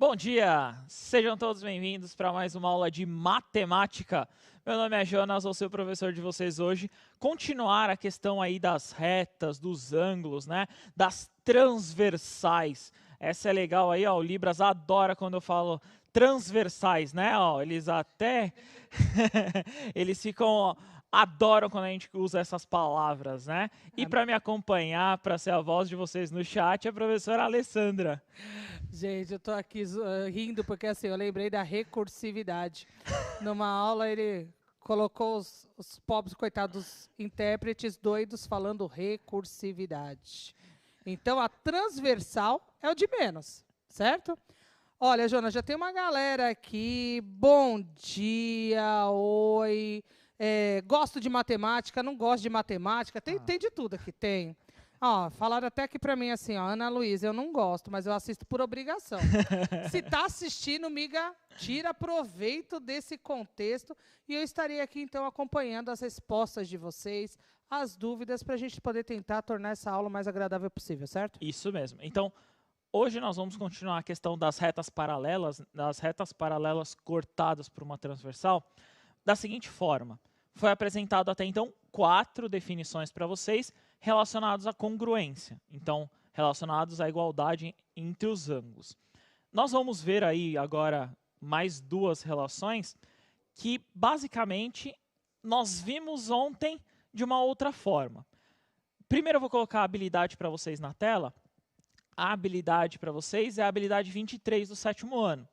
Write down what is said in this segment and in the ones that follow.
Bom dia! Sejam todos bem-vindos para mais uma aula de matemática. Meu nome é Jonas, vou ser o professor de vocês hoje. Continuar a questão aí das retas, dos ângulos, né? Das transversais. Essa é legal aí, ó, o Libras adora quando eu falo transversais, né? Ó, eles até eles ficam, ó, adoram quando a gente usa essas palavras, né? E para me acompanhar, para ser a voz de vocês no chat, é a professora Alessandra. Gente, eu tô aqui rindo porque assim, eu lembrei da recursividade. Numa aula ele colocou os pobres, coitados intérpretes doidos falando recursividade. Então a transversal é o de menos, certo? Olha, Jonas, já tem uma galera aqui. Bom dia, oi. Gosto de matemática, não gosto de matemática. Tem de tudo aqui, tem. Ó, falaram até aqui pra mim assim, ó, Ana Luísa, eu não gosto, mas eu assisto por obrigação. Se tá assistindo, miga, tira proveito desse contexto e eu estarei aqui, então, acompanhando as respostas de vocês, as dúvidas, para a gente poder tentar tornar essa aula o mais agradável possível, certo? Isso mesmo. Então, hoje nós vamos continuar a questão das retas paralelas cortadas por uma transversal, da seguinte forma. Foi apresentado até então 4 definições para vocês relacionadas à congruência. Então, relacionados à igualdade entre os ângulos. Nós vamos ver aí agora mais 2 relações que, basicamente, nós vimos ontem de uma outra forma. Primeiro eu vou colocar a habilidade para vocês na tela. A habilidade para vocês é a habilidade 23 do 7º ano.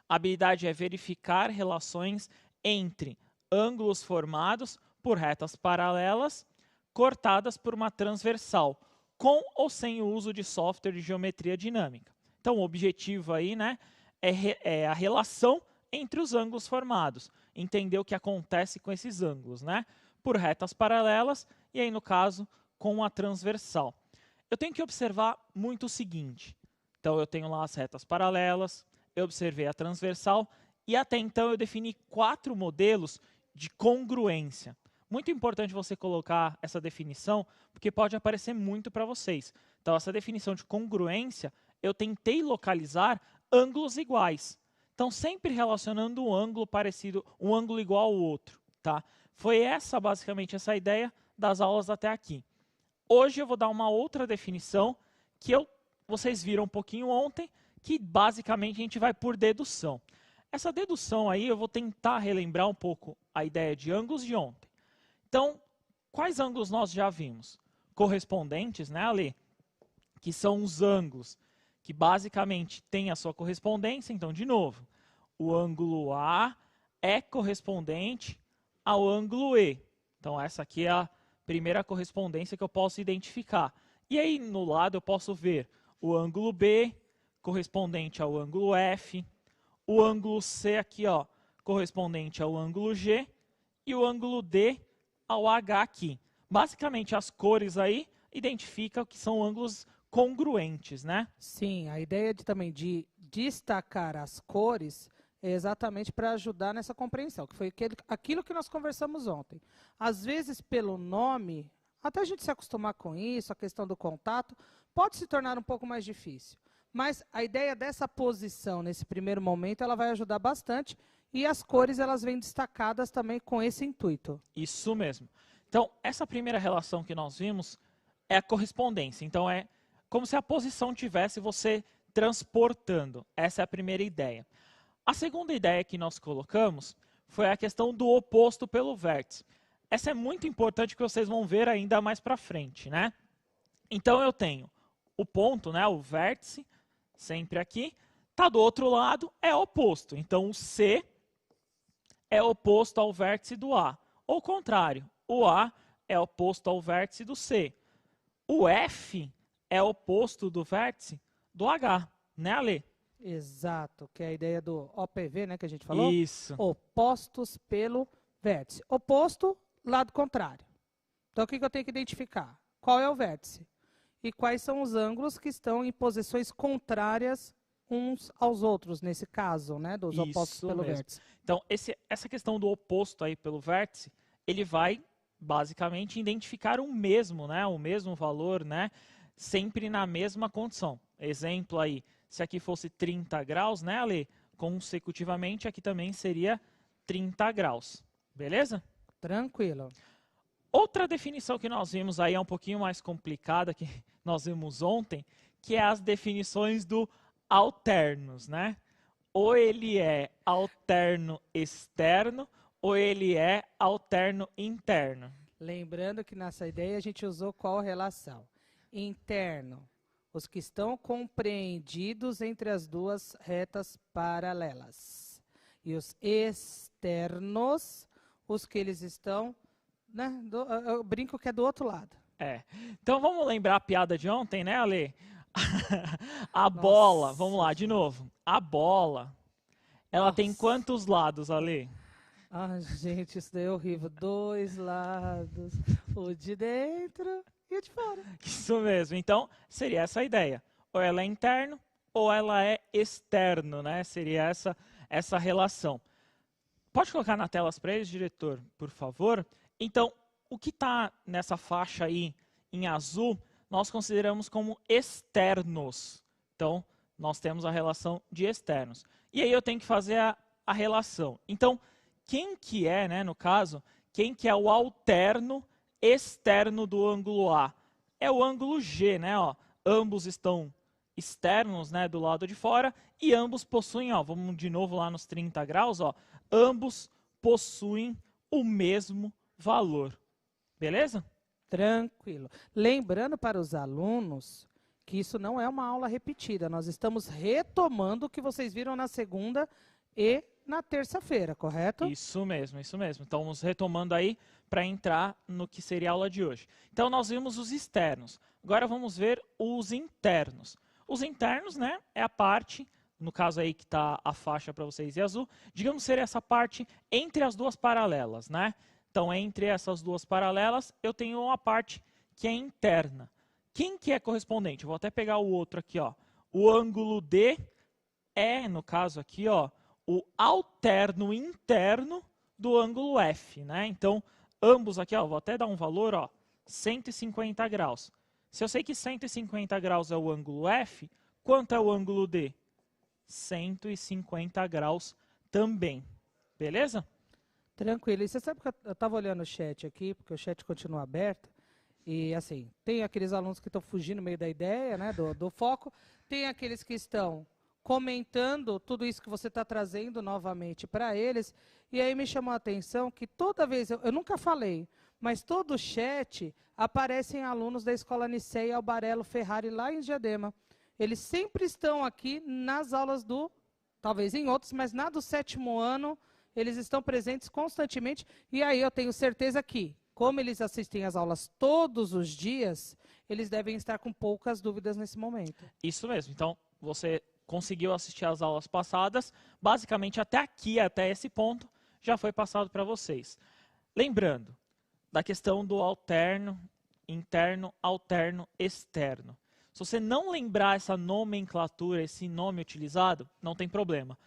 A habilidade é verificar relações entre ângulos formados por retas paralelas cortadas por uma transversal, com ou sem o uso de software de geometria dinâmica. Então, o objetivo aí, né, é a relação entre os ângulos formados, entender o que acontece com esses ângulos, né, por retas paralelas e aí, no caso, com a transversal. Eu tenho que observar muito o seguinte. Então, eu tenho lá as retas paralelas, eu observei a transversal e até então eu defini 4 modelos de congruência. Muito importante você colocar essa definição, porque pode aparecer muito para vocês. Então, essa definição de congruência, eu tentei localizar ângulos iguais. Então, sempre relacionando um ângulo parecido, um ângulo igual ao outro. Tá? Foi basicamente essa ideia das aulas até aqui. Hoje eu vou dar uma outra definição que vocês viram um pouquinho ontem, que basicamente a gente vai por dedução. Essa dedução aí eu vou tentar relembrar um pouco a ideia de ângulos de ontem. Então, quais ângulos nós já vimos? Correspondentes, né, Ale? Que são os ângulos que basicamente têm a sua correspondência. Então, de novo, o ângulo A é correspondente ao ângulo E. Então, essa aqui é a primeira correspondência que eu posso identificar. E aí, no lado, eu posso ver o ângulo B correspondente ao ângulo F, o ângulo C aqui, ó, correspondente ao ângulo G, e o ângulo D ao H aqui. Basicamente, as cores aí identificam que são ângulos congruentes, né? Sim, a ideia também de destacar as cores é exatamente para ajudar nessa compreensão, que foi aquilo que nós conversamos ontem. Às vezes, pelo nome, até a gente se acostumar com isso, a questão do contato, pode se tornar um pouco mais difícil. Mas a ideia dessa posição, nesse primeiro momento, ela vai ajudar bastante. E as cores, elas vêm destacadas também com esse intuito. Isso mesmo. Então, essa primeira relação que nós vimos é a correspondência. Então, é como se a posição tivesse você transportando. Essa é a primeira ideia. A segunda ideia que nós colocamos foi a questão do oposto pelo vértice. Essa é muito importante que vocês vão ver ainda mais para frente, né? Então, eu tenho o ponto, né, o vértice, sempre aqui, está do outro lado, é oposto. Então, o C é oposto ao vértice do A. Ou o contrário, o A é oposto ao vértice do C. O F é oposto do vértice do H, né, Ale? Exato, que é a ideia do OPV, né, que a gente falou? Isso. Opostos pelo vértice. Oposto, lado contrário. Então, o que eu tenho que identificar? Qual é o vértice? E quais são os ângulos que estão em posições contrárias uns aos outros, nesse caso, né, dos opostos pelo vértice. Então, essa questão do oposto aí pelo vértice, ele vai basicamente identificar o mesmo, né, o mesmo valor, né, sempre na mesma condição. Exemplo aí, se aqui fosse 30 graus, né, Ale? Consecutivamente, aqui também seria 30 graus. Beleza? Tranquilo. Outra definição que nós vimos aí é um pouquinho mais complicada, que nós vimos ontem, que é as definições do alternos, né? Ou ele é alterno externo, ou ele é alterno interno. Lembrando que nessa ideia a gente usou qual relação? Interno, os que estão compreendidos entre as duas retas paralelas. E os externos, os que eles estão, né, eu brinco que é do outro lado. Então vamos lembrar a piada de ontem, né, Ale? A bola, vamos lá, de novo. A bola, ela tem quantos lados, Ale? Ah, gente, isso daí é horrível. 2 lados, o de dentro e o de fora. Isso mesmo. Então, seria essa a ideia. Ou ela é interno, ou ela é externo, né? Seria essa relação. Pode colocar na tela para eles, diretor, por favor? Então, o que está nessa faixa aí em azul, nós consideramos como externos. Então, nós temos a relação de externos. E aí eu tenho que fazer a relação. Então, quem que é, né, no caso, quem que é o alterno externo do ângulo A? É o ângulo G, né? Ó. Ambos estão externos, né, do lado de fora, e ambos possuem, ó, vamos de novo lá nos 30 graus, ó, ambos possuem o mesmo valor. Beleza? Tranquilo. Lembrando para os alunos que isso não é uma aula repetida. Nós estamos retomando o que vocês viram na segunda e na terça-feira, correto? Isso mesmo, isso mesmo. Então, vamos retomando aí para entrar no que seria a aula de hoje. Então, nós vimos os externos. Agora, vamos ver os internos. Os internos, né, é a parte, no caso aí que está a faixa para vocês em azul, digamos ser essa parte entre as duas paralelas, né? Então, entre essas duas paralelas, eu tenho uma parte que é interna. Quem que é correspondente? Eu vou até pegar o outro aqui, ó. O ângulo D é, no caso aqui, ó, o alterno interno do ângulo F, né? Então, ambos aqui, ó, vou até dar um valor, ó, 150 graus. Se eu sei que 150 graus é o ângulo F, quanto é o ângulo D? 150 graus também. Beleza? Tranquilo. E você sabe que eu estava olhando o chat aqui, porque o chat continua aberto. E assim, tem aqueles alunos que estão fugindo no meio da ideia, né, do foco. Tem aqueles que estão comentando tudo isso que você está trazendo novamente para eles. E aí me chamou a atenção que toda vez, eu nunca falei, mas todo o chat aparecem alunos da Escola Niceia Albarello Ferrari lá em Diadema. Eles sempre estão aqui nas aulas talvez em outros, mas na do 7º ano, eles estão presentes constantemente. E aí eu tenho certeza que, como eles assistem às aulas todos os dias, eles devem estar com poucas dúvidas nesse momento. Isso mesmo. Então, você conseguiu assistir às aulas passadas, basicamente até aqui, até esse ponto, já foi passado para vocês. Lembrando da questão do alterno, interno, alterno, externo. Se você não lembrar essa nomenclatura, esse nome utilizado, não tem problema.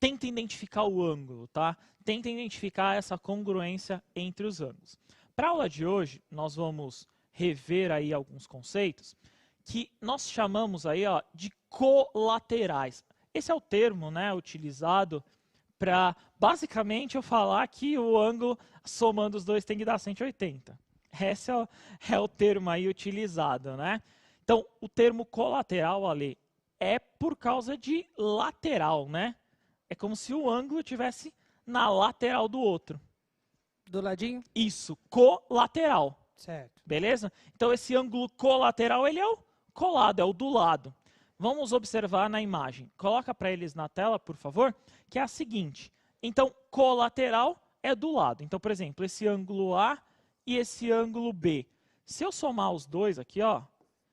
Tenta identificar o ângulo, tá? Tenta identificar essa congruência entre os ângulos. Para a aula de hoje, nós vamos rever aí alguns conceitos que nós chamamos aí, ó, de colaterais. Esse é o termo, né, utilizado para basicamente eu falar que o ângulo somando os dois tem que dar 180. Esse é o termo aí utilizado, né? Então, o termo colateral ali é por causa de lateral, né? É como se o ângulo estivesse na lateral do outro. Do ladinho? Isso, colateral. Certo. Beleza? Então, esse ângulo colateral, ele é o colado, é o do lado. Vamos observar na imagem. Coloca para eles na tela, por favor, que é a seguinte. Então, colateral é do lado. Então, por exemplo, esse ângulo A e esse ângulo B. Se eu somar os dois aqui, ó,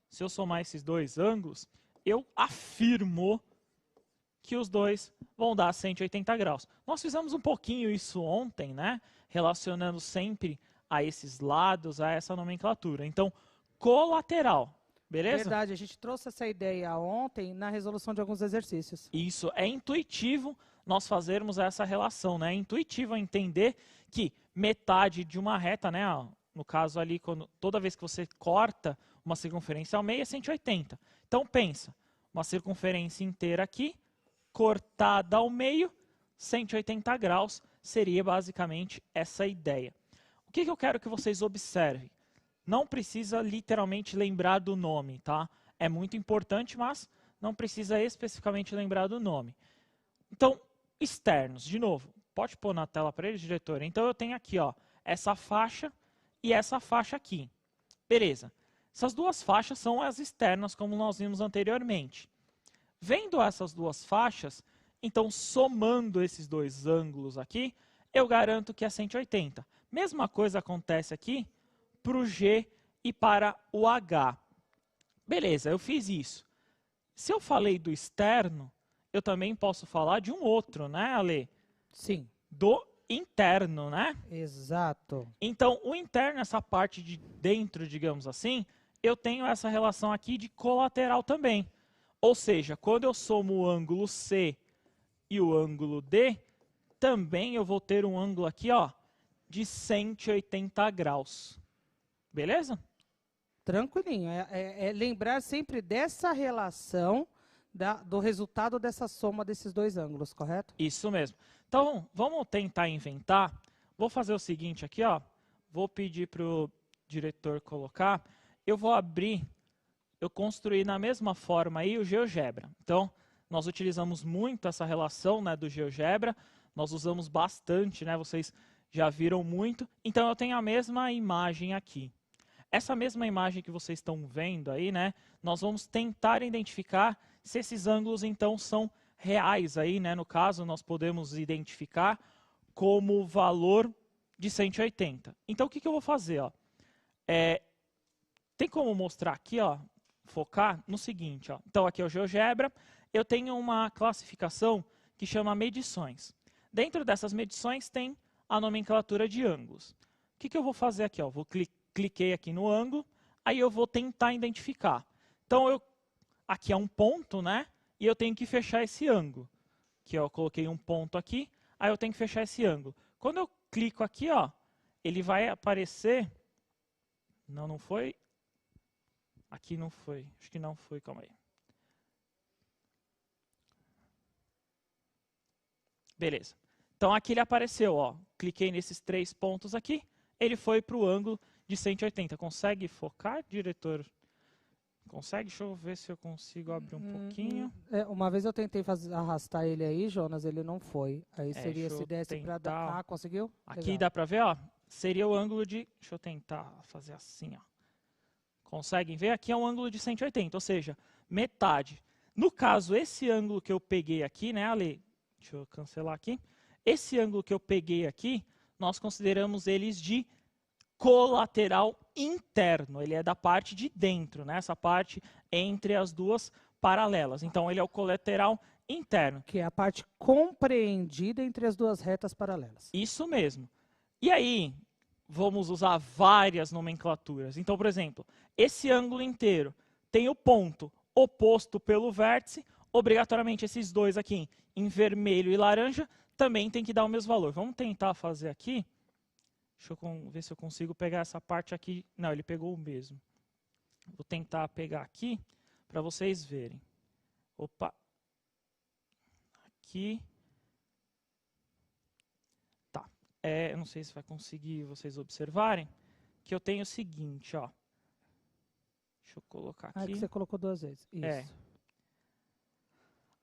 se eu somar esses dois ângulos, eu afirmo que os dois vão dar 180 graus. Nós fizemos um pouquinho isso ontem, né? Relacionando sempre a esses lados, a essa nomenclatura. Então, colateral. Beleza? Verdade, a gente trouxe essa ideia ontem na resolução de alguns exercícios. Isso, é intuitivo nós fazermos essa relação, né? É intuitivo entender que metade de uma reta, né? No caso ali, toda vez que você corta uma circunferência ao meio é 180. Então pensa, uma circunferência inteira aqui, cortada ao meio, 180 graus, seria basicamente essa ideia. O que eu quero que vocês observem? Não precisa literalmente lembrar do nome, tá? É muito importante, mas não precisa especificamente lembrar do nome. Então, externos, de novo, pode pôr na tela para eles, diretor? Então eu tenho aqui, ó, essa faixa e essa faixa aqui. Beleza. Essas duas faixas são as externas, como nós vimos anteriormente. Vendo essas duas faixas, então somando esses dois ângulos aqui, eu garanto que é 180. Mesma coisa acontece aqui para o G e para o H. Beleza, eu fiz isso. Se eu falei do externo, eu também posso falar de um outro, né, Ale? Sim. Do interno, né? Exato. Então, o interno, essa parte de dentro, digamos assim, eu tenho essa relação aqui de colateral também. Ou seja, quando eu somo o ângulo C e o ângulo D, também eu vou ter um ângulo aqui, ó, de 180 graus. Beleza? Tranquilinho. É lembrar sempre dessa relação do resultado dessa soma desses dois ângulos, correto? Isso mesmo. Então, vamos tentar inventar. Vou fazer o seguinte aqui, ó. Vou pedir para o diretor colocar. Eu vou abrir, eu construí na mesma forma aí o GeoGebra. Então, nós utilizamos muito essa relação, né, do GeoGebra. Nós usamos bastante, né? Vocês já viram muito. Então, eu tenho a mesma imagem aqui. Essa mesma imagem que vocês estão vendo aí, né? Nós vamos tentar identificar se esses ângulos, então, são reais aí, né? No caso, nós podemos identificar como valor de 180. Então, o que eu vou fazer, ó? Tem como mostrar aqui, ó, focar no seguinte, ó. Então, aqui é o GeoGebra. Eu tenho uma classificação que chama medições. Dentro dessas medições tem a nomenclatura de ângulos. O que eu vou fazer aqui, ó? Vou cliquei aqui no ângulo, aí eu vou tentar identificar. Então, aqui é um ponto, né? E eu tenho que fechar esse ângulo. Aqui, ó, eu coloquei um ponto aqui, aí eu tenho que fechar esse ângulo. Quando eu clico aqui, ó, ele vai aparecer... Não foi. Aqui não foi. Acho que não foi, calma aí. Beleza. Então, aqui ele apareceu, ó. Cliquei nesses 3 pontos aqui, ele foi para o ângulo de 180. Consegue focar, diretor? Consegue? Deixa eu ver se eu consigo abrir um pouquinho. Uma vez eu tentei arrastar ele aí, Jonas, ele não foi. Aí seria se desse para dar... Ah, conseguiu? Aqui Legal. dá para ver, ó. Seria o ângulo de... Deixa eu tentar fazer assim, ó. Conseguem ver? Aqui é um ângulo de 180, ou seja, metade. No caso, esse ângulo que eu peguei aqui, né, Ale? Deixa eu cancelar aqui. Esse ângulo que eu peguei aqui, nós consideramos eles de colateral interno. Ele é da parte de dentro, né? Essa parte entre as duas paralelas. Então, ele é o colateral interno. Que é a parte compreendida entre as duas retas paralelas. Isso mesmo. E aí, vamos usar várias nomenclaturas. Então, por exemplo, esse ângulo inteiro tem o ponto oposto pelo vértice. Obrigatoriamente, esses dois aqui, em vermelho e laranja, também tem que dar o mesmo valor. Vamos tentar fazer aqui. Deixa eu ver se eu consigo pegar essa parte aqui. Não, ele pegou o mesmo. Vou tentar pegar aqui para vocês verem. Opa. Aqui. Tá. Eu não sei se vai conseguir vocês observarem. Que eu tenho o seguinte, ó. Deixa eu colocar aqui. Ah, que você colocou 2 vezes. Isso.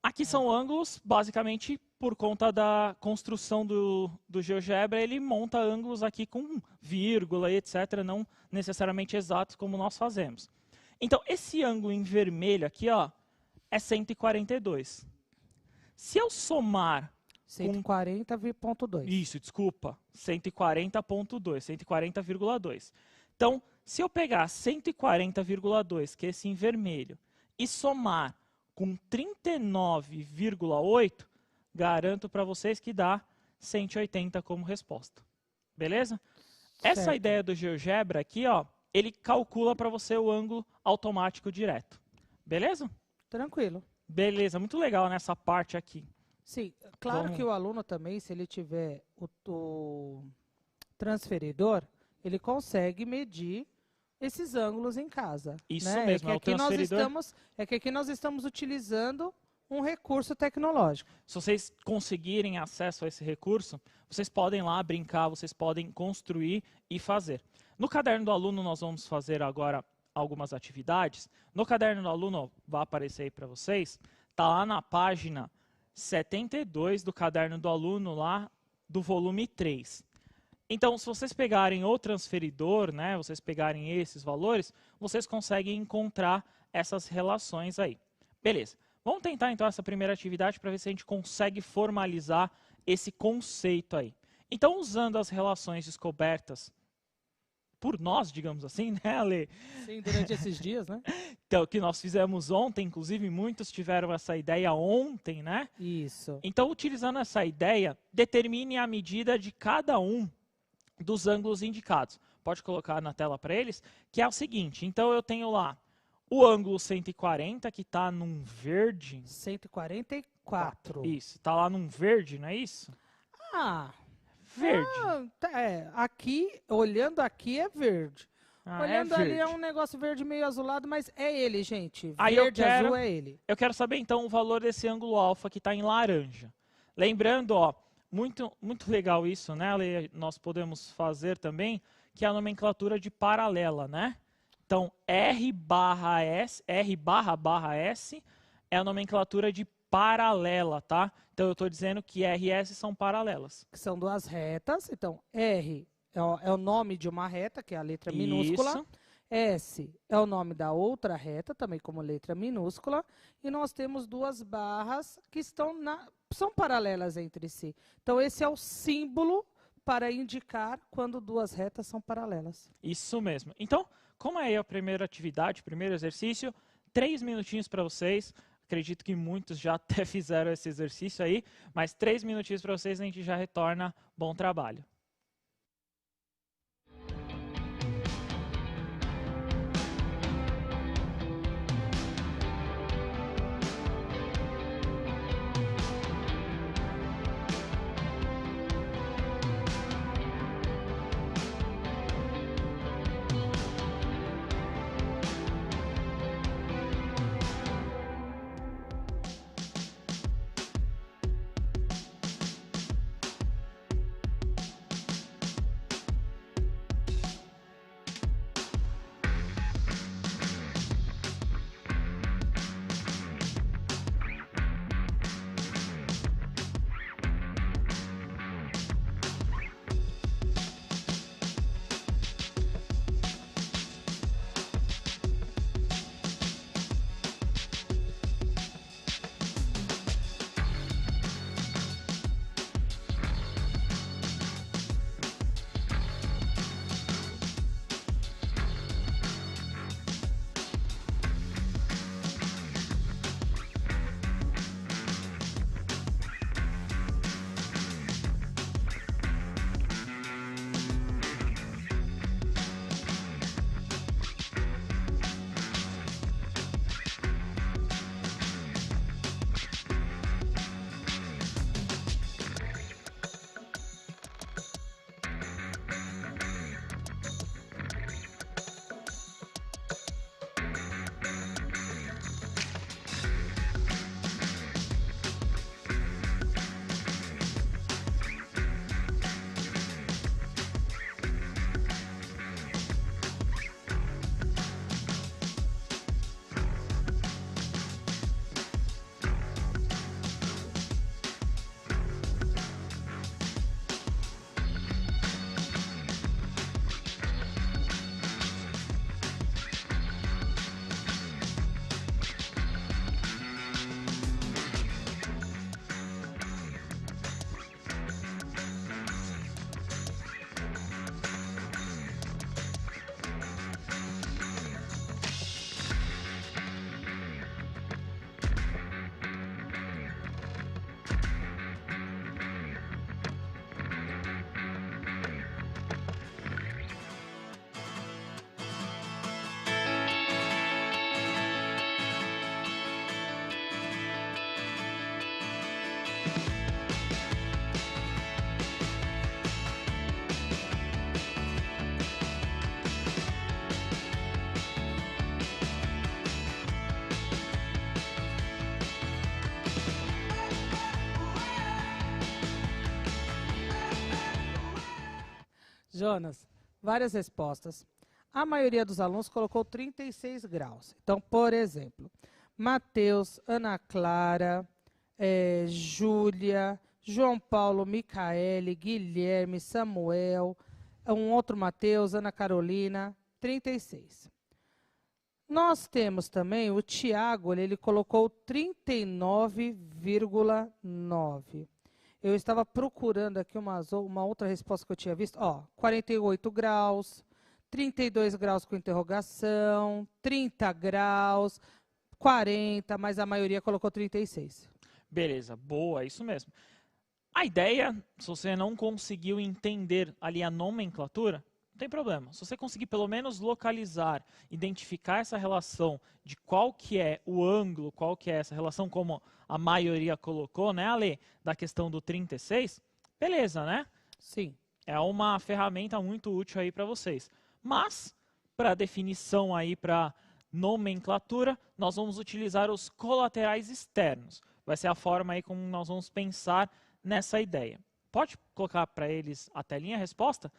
Aqui são ângulos, basicamente, por conta da construção do GeoGebra, ele monta ângulos aqui com vírgula e etc., não necessariamente exatos como nós fazemos. Então, esse ângulo em vermelho aqui, ó, é 142. Se eu somar... 140,2. Isso, desculpa. 140,2, 140,2. Então, se eu pegar 140,2, que é esse em vermelho, e somar com 39,8, garanto para vocês que dá 180 como resposta. Beleza? Certo. Essa ideia do GeoGebra aqui, ó, ele calcula para você o ângulo automático direto. Beleza? Tranquilo. Beleza, muito legal nessa parte aqui. Sim, claro que o aluno também, se ele tiver o transferidor, ele consegue medir esses ângulos em casa. Isso né? mesmo, é o transferidor. É que aqui nós estamos utilizando um recurso tecnológico. Se vocês conseguirem acesso a esse recurso, vocês podem lá brincar, vocês podem construir e fazer. No caderno do aluno nós vamos fazer agora algumas atividades. No caderno do aluno, ó, vai aparecer aí para vocês, tá lá na página 72 do caderno do aluno lá do volume 3. Então, se vocês pegarem o transferidor, né, vocês pegarem esses valores, vocês conseguem encontrar essas relações aí. Beleza. Vamos tentar então essa primeira atividade para ver se a gente consegue formalizar esse conceito aí. Então, usando as relações descobertas por nós, digamos assim, né, Ale? Sim, durante esses dias, né? Então, que nós fizemos ontem, inclusive muitos tiveram essa ideia ontem, né? Isso. Então, utilizando essa ideia, determine a medida de cada um dos ângulos indicados. Pode colocar na tela para eles, que é o seguinte. Então, eu tenho lá o ângulo 140, que está num verde. 144. Isso, está lá num verde, não é isso? Ah, Verde. aqui, olhando aqui é verde. Olhando é ali verde. é um negócio verde meio azulado, mas é ele, gente. Aí Verde, azul é ele. Eu quero saber então o valor desse ângulo alfa que está em laranja. Lembrando, ó, muito legal isso, né, Ale? Nós podemos fazer também, que é a nomenclatura de paralela, né? Então, R barra S é a nomenclatura de paralela, tá? Então, eu estou dizendo que R e S são paralelas. Que são duas retas. Então, R é o nome de uma reta, que é a letra minúscula. Isso. S é o nome da outra reta, também como letra minúscula. E nós temos duas barras que são paralelas entre si. Então, esse é o símbolo para indicar quando duas retas são paralelas. Isso mesmo. Então, como é aí a primeira atividade, primeiro exercício, 3 minutinhos para vocês. Acredito que muitos já até fizeram esse exercício aí, mas 3 minutinhos para vocês, a gente já retorna. Bom trabalho. Jonas, várias respostas. A maioria dos alunos colocou 36 graus. Então, por exemplo, Matheus, Ana Clara, Júlia, João Paulo, Micaele, Guilherme, Samuel, um outro Matheus, Ana Carolina, 36. Nós temos também o Tiago, ele colocou 39,9. Eu estava procurando aqui uma outra resposta que eu tinha visto. 48 graus, 32 graus com interrogação, 30 graus, 40, mas a maioria colocou 36. Beleza, boa, isso mesmo. A ideia, se você não conseguiu entender ali a nomenclatura, não tem problema. Se você conseguir pelo menos localizar, identificar essa relação de qual que é o ângulo, qual que é essa relação, como a maioria colocou, né, Ale, da questão do 36, beleza, né? Sim. É uma ferramenta muito útil aí para vocês. Mas, para definição aí, para nomenclatura, nós vamos utilizar os colaterais externos. Vai ser a forma aí como nós vamos pensar nessa ideia. Pode colocar para eles a telinha, a resposta?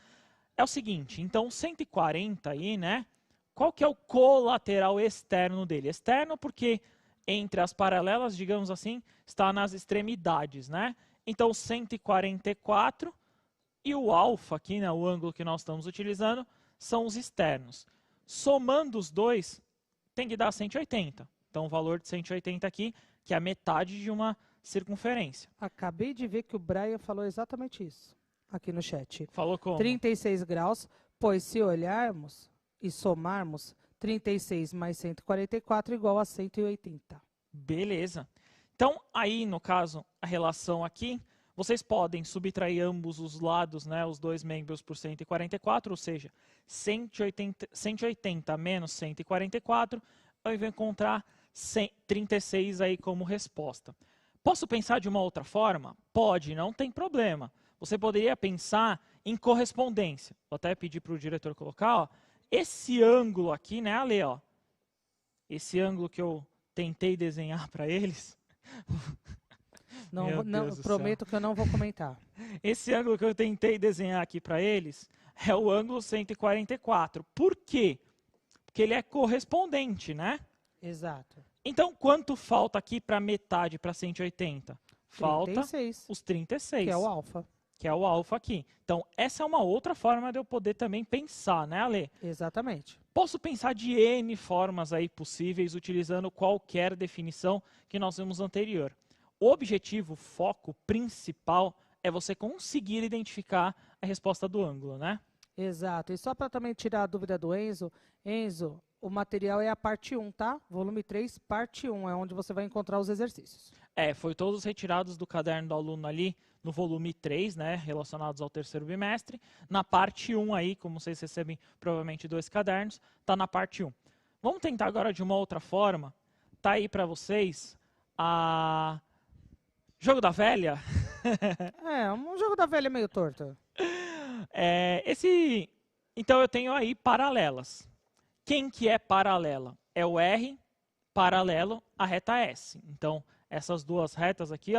É o seguinte, então 140 aí, né? Qual que é o colateral externo dele? Externo porque entre as paralelas, digamos assim, está nas extremidades, né? Então 144 e o alfa aqui, né, o ângulo que nós estamos utilizando, são os externos. Somando os dois, tem que dar 180. Então o valor de 180 aqui, que é a metade de uma circunferência. Acabei de ver que o Brian falou exatamente isso aqui no chat. Falou como? 36 graus, pois se olharmos e somarmos, 36 mais 144 igual a 180. Beleza. Então, aí, no caso, a relação aqui, vocês podem subtrair ambos os lados, né, os dois membros por 144, ou seja, 180 menos 144, eu vou encontrar 36 aí como resposta. Posso pensar de uma outra forma? Pode, não tem problema. Você poderia pensar em correspondência. Vou até pedir para o diretor colocar, esse ângulo aqui, né, Ale, esse ângulo que eu tentei desenhar para eles. Não, prometo que eu não vou comentar. Esse ângulo que eu tentei desenhar aqui para eles é o ângulo 144. Por quê? Porque ele é correspondente, né? Exato. Então, quanto falta aqui para metade, para 180? Falta 36, os 36. que é o alfa. Que é o alfa aqui. Então, essa é uma outra forma de eu poder também pensar, né, Ale? Exatamente. Posso pensar de N formas aí possíveis, utilizando qualquer definição que nós vimos anterior. O objetivo, o foco principal, é você conseguir identificar a resposta do ângulo, né? Exato. E só para também tirar a dúvida do Enzo, o material é a parte 1, tá? Volume 3, parte 1, é onde você vai encontrar os exercícios. Foi todos retirados do caderno do aluno ali, no volume 3, né, relacionados ao terceiro bimestre. Na parte 1 aí, como vocês recebem provavelmente 2 cadernos, está na parte 1. Vamos tentar agora de uma outra forma. Tá aí para vocês a jogo da velha. Um jogo da velha meio torto. Então eu tenho aí paralelas. Quem que é paralela? É o R paralelo à reta S. Então, essas duas retas aqui,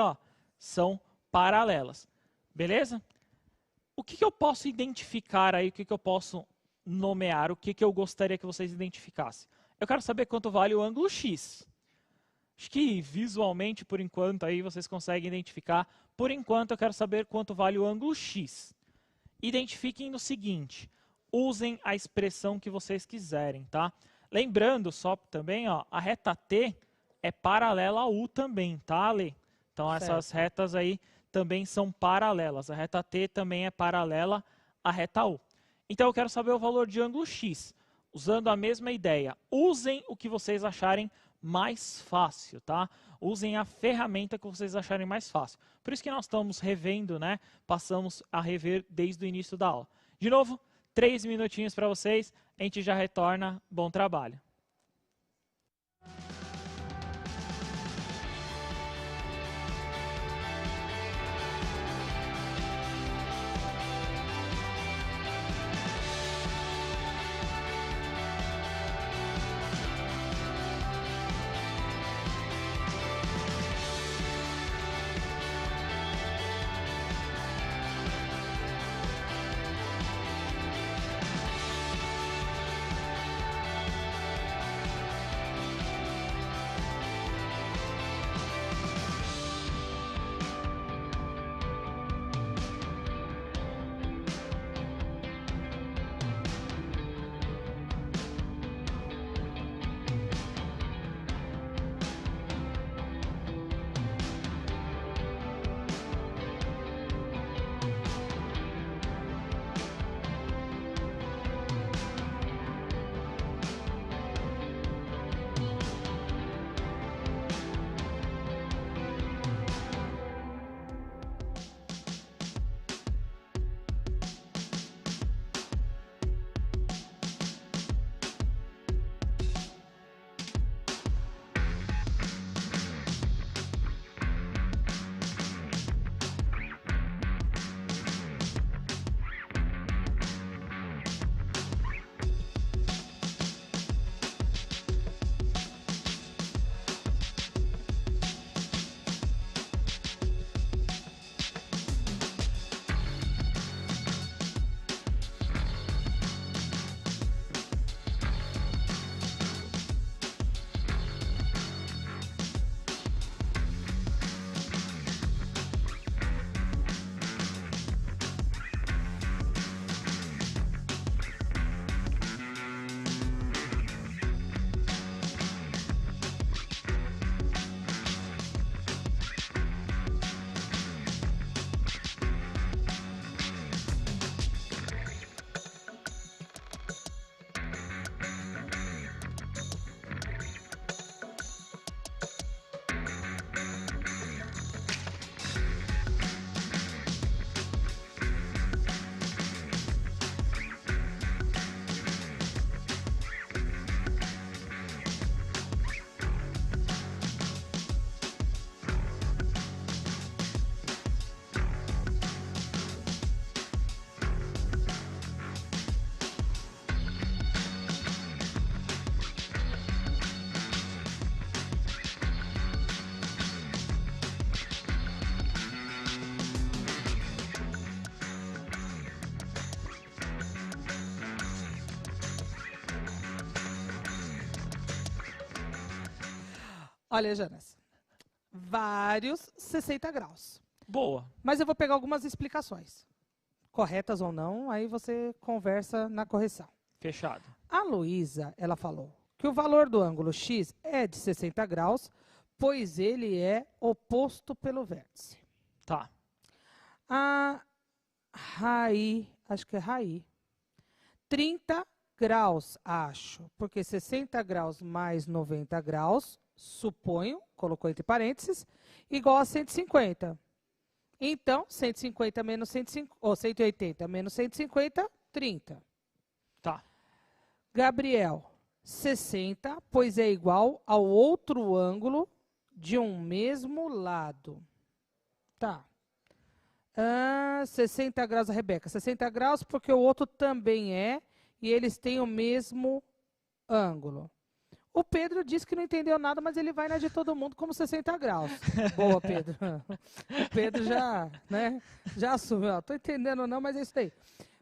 são paralelas. Beleza? O que eu posso identificar aí, o que eu posso nomear, o que eu gostaria que vocês identificassem? Eu quero saber quanto vale o ângulo X. Acho que visualmente, por enquanto, aí vocês conseguem identificar. Por enquanto, eu quero saber quanto vale o ângulo X. Identifiquem no seguinte, usem a expressão que vocês quiserem, tá? Lembrando só também, a reta T é paralela a U também, tá, Ale? Então, essas retas aí também são paralelas. A reta T também é paralela à reta U. Então, eu quero saber o valor de ângulo X. Usando a mesma ideia, usem o que vocês acharem mais fácil, tá? Usem a ferramenta que vocês acharem mais fácil. Por isso que nós estamos revendo, né? Passamos a rever desde o início da aula. De novo, 3 minutinhos para vocês, a gente já retorna. Bom trabalho. Olha, Jonas, vários 60 graus. Boa. Mas eu vou pegar algumas explicações, corretas ou não, aí você conversa na correção. Fechado. A Luísa, ela falou que o valor do ângulo X é de 60 graus, pois ele é oposto pelo vértice. Tá. A Raí, acho que é Raí, 30 graus, acho, porque 60 graus mais 90 graus, suponho, colocou entre parênteses, igual a 150. Então, 150 menos 150, ou 180 menos 150, 30. Tá. Gabriel, 60, pois é igual ao outro ângulo de um mesmo lado. Tá. 60 graus, a Rebeca. 60 graus porque o outro também é, e eles têm o mesmo ângulo. O Pedro disse que não entendeu nada, mas ele vai na de todo mundo como 60 graus. Boa, Pedro. O Pedro já, né, já assumiu. Estou entendendo não, mas é isso aí.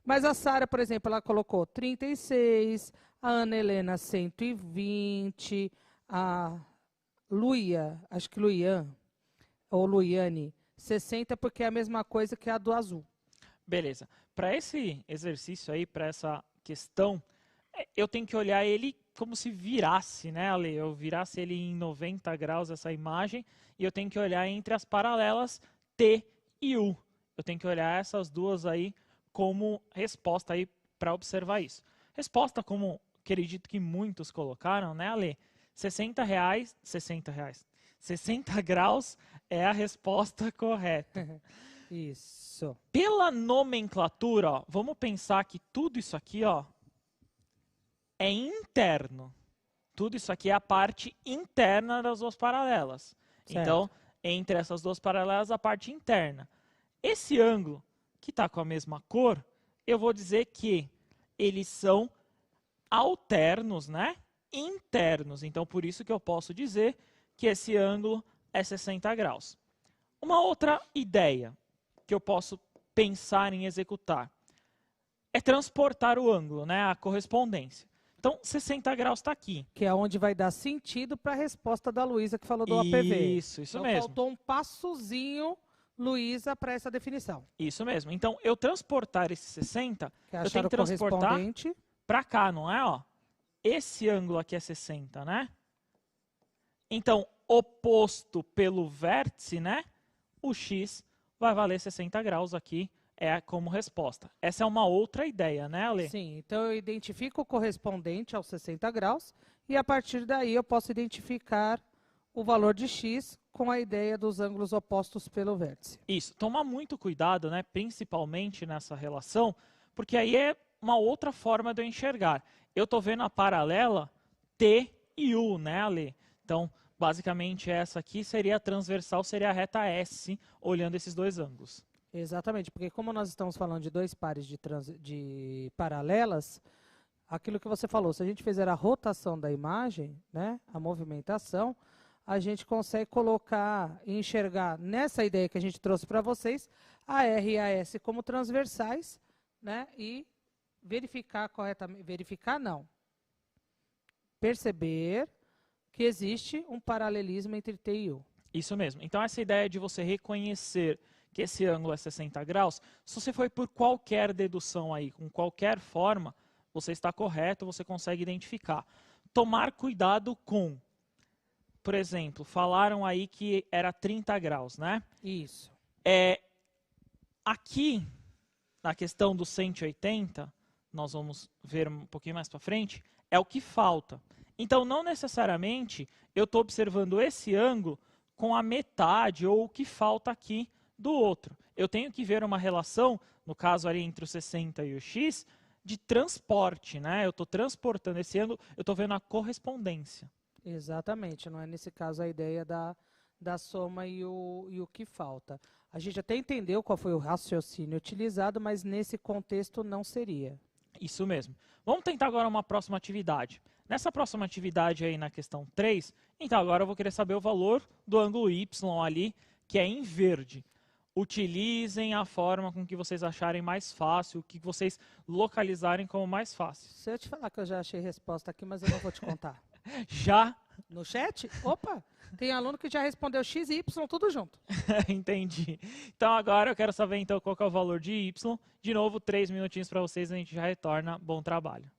Mas a Sara, por exemplo, ela colocou 36, a Ana Helena 120, a Luia, acho que Luian, ou Luiane, 60, porque é a mesma coisa que a do azul. Beleza. Para esse exercício aí, para essa questão, eu tenho que olhar ele como se virasse, né, Ale? Eu virasse ele em 90 graus, essa imagem, e eu tenho que olhar entre as paralelas T e U. Eu tenho que olhar essas duas aí como resposta aí para observar isso. Resposta, como acredito que muitos colocaram, né, Ale? 60 graus é a resposta correta. Isso. Pela nomenclatura, ó, vamos pensar que tudo isso aqui, ó, é interno. Tudo isso aqui é a parte interna das duas paralelas. Certo. Então, entre essas duas paralelas, a parte interna. Esse ângulo, que está com a mesma cor, eu vou dizer que eles são alternos, né? Internos. Então, por isso que eu posso dizer que esse ângulo é 60 graus. Uma outra ideia que eu posso pensar em executar é transportar o ângulo, né? A correspondência. Então, 60 graus está aqui. Que é onde vai dar sentido para a resposta da Luísa que falou do APV. Isso então, mesmo. Faltou um passozinho, Luísa, para essa definição. Isso mesmo. Então, eu transportar esse 60, Que eu tenho que transportar correspondente para cá, não é? Ó, esse ângulo aqui é 60, né? Então, oposto pelo vértice, né? O x vai valer 60 graus aqui, como resposta. Essa é uma outra ideia, né, Ale? Sim, então eu identifico o correspondente aos 60 graus e a partir daí eu posso identificar o valor de x com a ideia dos ângulos opostos pelo vértice. Isso, tomar muito cuidado, né, principalmente nessa relação, porque aí é uma outra forma de eu enxergar. Eu estou vendo a paralela T e U, né, Ale? Então, basicamente essa aqui seria a transversal, seria a reta S, olhando esses dois ângulos. Exatamente, porque como nós estamos falando de dois pares de paralelas, aquilo que você falou, se a gente fizer a rotação da imagem, né, a movimentação, a gente consegue colocar e enxergar nessa ideia que a gente trouxe para vocês, a R e a S como transversais, né, e verificar corretamente, verificar não, perceber que existe um paralelismo entre T e U. Isso mesmo. Então essa ideia de você reconhecer que esse ângulo é 60 graus, se você for por qualquer dedução aí, com qualquer forma, você está correto, você consegue identificar. Tomar cuidado com, por exemplo, falaram aí que era 30 graus, né? Isso. Aqui, na questão do 180, nós vamos ver um pouquinho mais para frente, é o que falta. Então, não necessariamente eu estou observando esse ângulo com a metade ou o que falta aqui do outro. Eu tenho que ver uma relação, no caso ali entre o 60 e o x, de transporte, né? Eu estou transportando esse ângulo, eu estou vendo a correspondência. Exatamente, não é nesse caso a ideia da soma e o que falta. A gente até entendeu qual foi o raciocínio utilizado, mas nesse contexto não seria. Isso mesmo. Vamos tentar agora uma próxima atividade. Nessa próxima atividade aí na questão 3, então agora eu vou querer saber o valor do ângulo y ali, que é em verde. Utilizem a forma com que vocês acharem mais fácil, o que vocês localizarem como mais fácil. Se eu te falar que eu já achei resposta aqui, mas eu não vou te contar. Já? No chat? Opa, tem aluno que já respondeu x e y tudo junto. Entendi. Então agora eu quero saber então qual que é o valor de y. De novo, 3 minutinhos para vocês, a gente já retorna. Bom trabalho.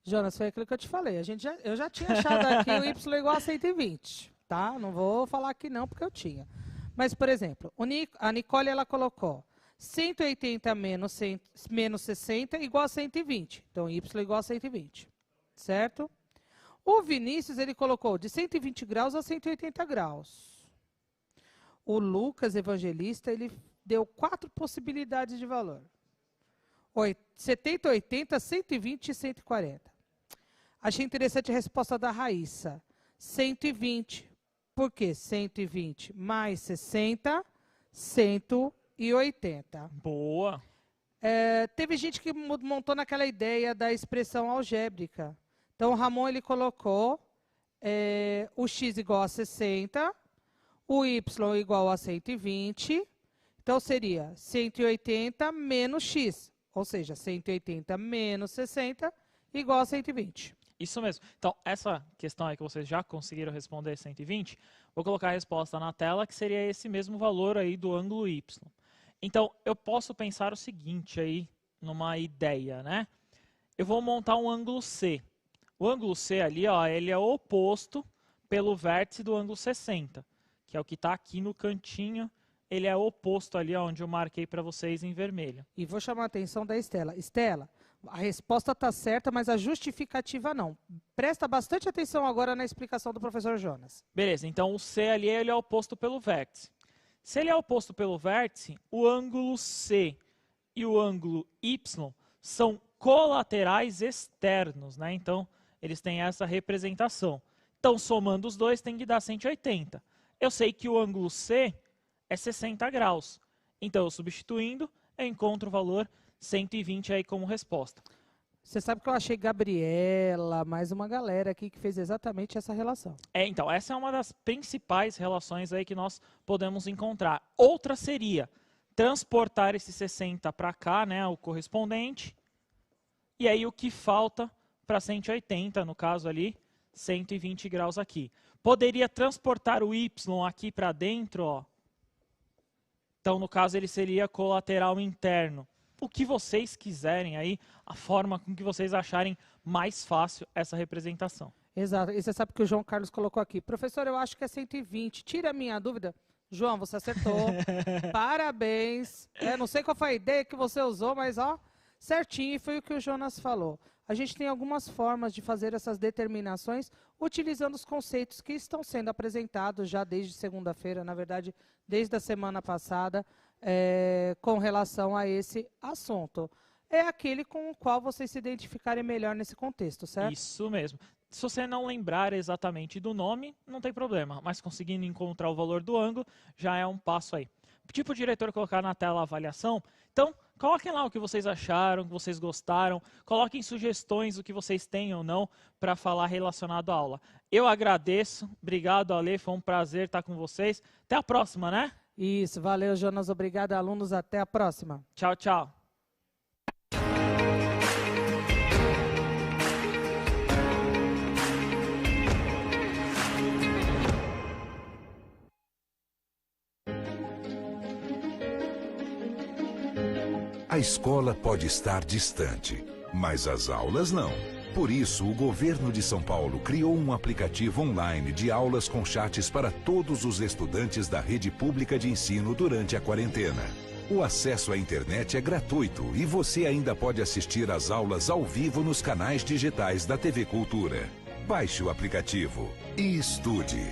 Jonas, foi aquilo que eu te falei. Eu já tinha achado aqui o y igual a 120, tá? Não vou falar que não, porque eu tinha. Mas, por exemplo, a Nicole ela colocou 180 menos 60 igual a 120. Então, y igual a 120, certo? O Vinícius, ele colocou de 120 graus a 180 graus. O Lucas Evangelista, ele deu 4 possibilidades de valor. 70, 80, 120 e 140. Achei interessante a resposta da Raíssa. 120. Por quê? 120 mais 60, 180. Boa. Teve gente que montou naquela ideia da expressão algébrica. Então, o Ramon ele colocou o x igual a 60, o y igual a 120. Então, seria 180 menos x. Ou seja, 180 menos 60 igual a 120. Isso mesmo. Então, essa questão aí que vocês já conseguiram responder 120, vou colocar a resposta na tela, que seria esse mesmo valor aí do ângulo y. Então, eu posso pensar o seguinte aí, numa ideia, né? Eu vou montar um ângulo C. O ângulo C ali, ó, ele é oposto pelo vértice do ângulo 60, que é o que está aqui no cantinho. Ele é oposto ali onde eu marquei para vocês em vermelho. E vou chamar a atenção da Estela. Estela, a resposta está certa, mas a justificativa não. Presta bastante atenção agora na explicação do professor Jonas. Beleza, então o C ali ele é oposto pelo vértice. Se ele é oposto pelo vértice, o ângulo C e o ângulo Y são colaterais externos, né? Então, eles têm essa representação. Então, somando os dois, tem que dar 180. Eu sei que o ângulo C é 60 graus. Então, eu substituindo, eu encontro o valor 120 aí como resposta. Você sabe que eu achei Gabriela, mais uma galera aqui que fez exatamente essa relação. Então, essa é uma das principais relações aí que nós podemos encontrar. Outra seria transportar esse 60 para cá, né, o correspondente, e aí o que falta para 180, no caso ali, 120 graus aqui. Poderia transportar o y aqui para dentro, ó. Então, no caso, ele seria colateral interno. O que vocês quiserem aí, a forma com que vocês acharem mais fácil essa representação. Exato. E você sabe que o João Carlos colocou aqui. Professor, eu acho que é 120. Tira a minha dúvida. João, você acertou. Parabéns. Não sei qual foi a ideia que você usou, mas ó, certinho. E foi o que o Jonas falou. A gente tem algumas formas de fazer essas determinações utilizando os conceitos que estão sendo apresentados já desde segunda-feira, na verdade, desde a semana passada, com relação a esse assunto. É aquele com o qual vocês se identificarem melhor nesse contexto, certo? Isso mesmo. Se você não lembrar exatamente do nome, não tem problema, mas conseguindo encontrar o valor do ângulo, já é um passo aí. Tipo o diretor colocar na tela a avaliação, então coloquem lá o que vocês acharam, o que vocês gostaram, coloquem sugestões, o que vocês têm ou não, para falar relacionado à aula. Eu agradeço, obrigado, Ale, foi um prazer estar com vocês. Até a próxima, né? Isso, valeu, Jonas, obrigado, alunos, até a próxima. Tchau, tchau. A escola pode estar distante, mas as aulas não. Por isso, o governo de São Paulo criou um aplicativo online de aulas com chats para todos os estudantes da rede pública de ensino durante a quarentena. O acesso à internet é gratuito e você ainda pode assistir às aulas ao vivo nos canais digitais da TV Cultura. Baixe o aplicativo e estude.